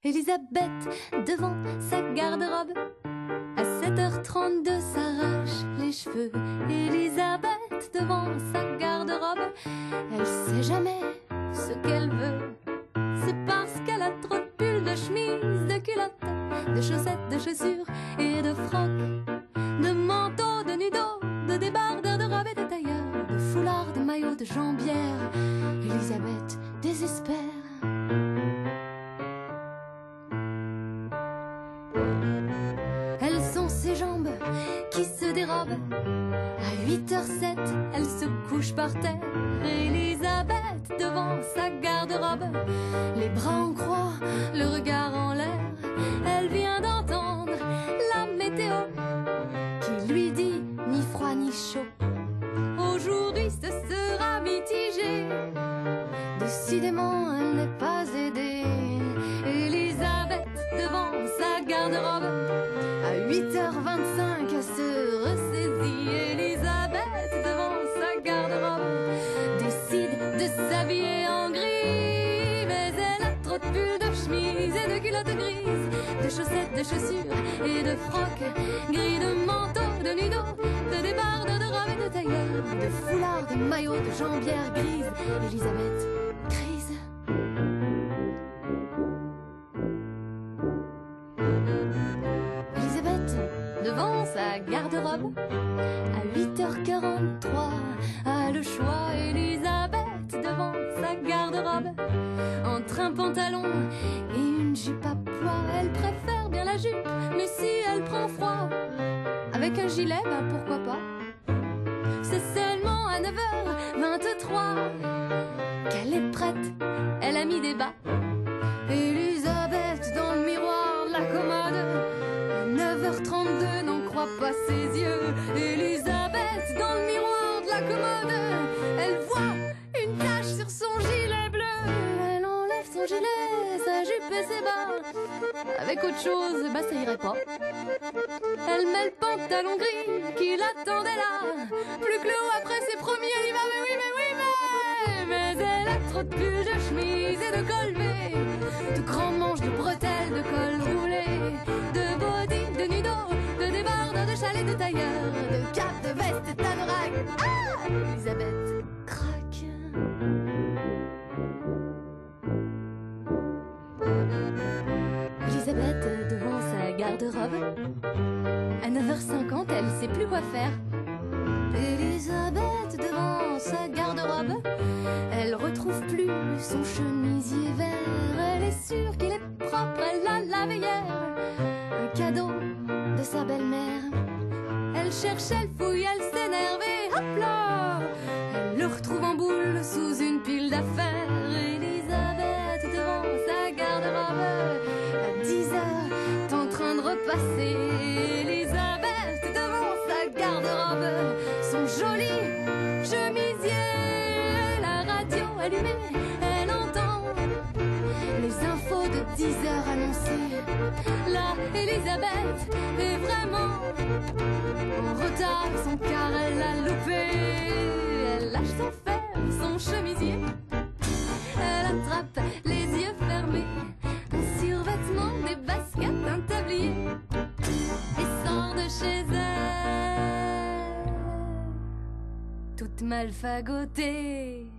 Elisabeth devant sa garde-robe. À 7h32 s'arrache les cheveux. Elisabeth devant sa garde-robe. Elle sait jamais ce qu'elle veut. C'est parce qu'elle a trop de pulls, de chemises, de culottes, de chaussettes, de chaussures et de frocs, de manteaux, de nudos, de débardeurs, de robes et de tailleurs, de foulards, de maillots, de jambières. Elisabeth désespère. Elles sont ses jambes qui se dérobent. À 8h07, elle se couche par terre. Elisabeth devant sa garde-robe, les bras en croix, le regard en l'air. Elle vient d'entendre la météo qui lui dit ni froid ni chaud. Aujourd'hui ce sera mitigé. Décidément elle n'est pas aidée. Elisabeth devant sa garde-robe, à 8h25 elle se ressaisit. Elisabeth devant sa garde-robe décide de s'habiller en gris. Mais elle a trop de pulls, de chemises et de culottes grises, de chaussettes, de chaussures et de frocs gris, de manteaux, de nudos, de débardeurs, de robes et de tailleurs, de foulards, de maillots, de jambières grises. Elisabeth crise. Elisabeth devant sa garde-robe, à 8h43 a le choix. Elisabeth devant sa garde-robe, entre un pantalon et une jupe à pois. Elle préfère bien la jupe, mais si elle prend froid, avec un gilet, ben pourquoi pas. C'est seulement à 9h23 qu'elle est prête, elle a mis des bas. Elisabeth dans le miroir de la commode, à 9h32 n'en croit pas ses yeux. Elisabeth dans le miroir de la commode, elle voit une tache sur son gilet bleu. Elle enlève son gilet, sa jupe et ses bas. Avec autre chose, bah ça irait pas. Elle met le pantalon gris qui l'attendait là. Plus que le haut après ses premiers, elle y va, mais oui, mais oui, mais elle a trop de pulls, de chemises et de colvés, de grandes manches, de bretelles, de col roulé, de body, de nudos, de débardeurs, de chalets, de tailleurs, de capes, de vestes et d'anoraks. Ah, Elisabeth craque. Elisabeth devant sa garde-robe, à 9h50, elle sait plus quoi faire. Elisabeth devant sa garde-robe, elle retrouve plus son chemisier vert. Elle est sûre qu'il est propre, elle l'a lavé hier, un cadeau de sa belle-mère. Elle cherche, elle fouille, elle s'énerve et hop là, elle le retrouve en boule sous une pile d'affaires. Elisabeth devant sa garde-robe, à 10h, en train de repasser. Elisabeth devant sa garde-robe, son joli chemisier, la radio allumée, elle entend les infos de 10h annoncées. Là, Elisabeth est vraiment en retard, son car elle l'a loupé. Elle lâche sans faire son chemisier, elle attrape les yeux fermés, un survêtement, des baskets, un tablier, et sort de chez elle toute mal fagotée.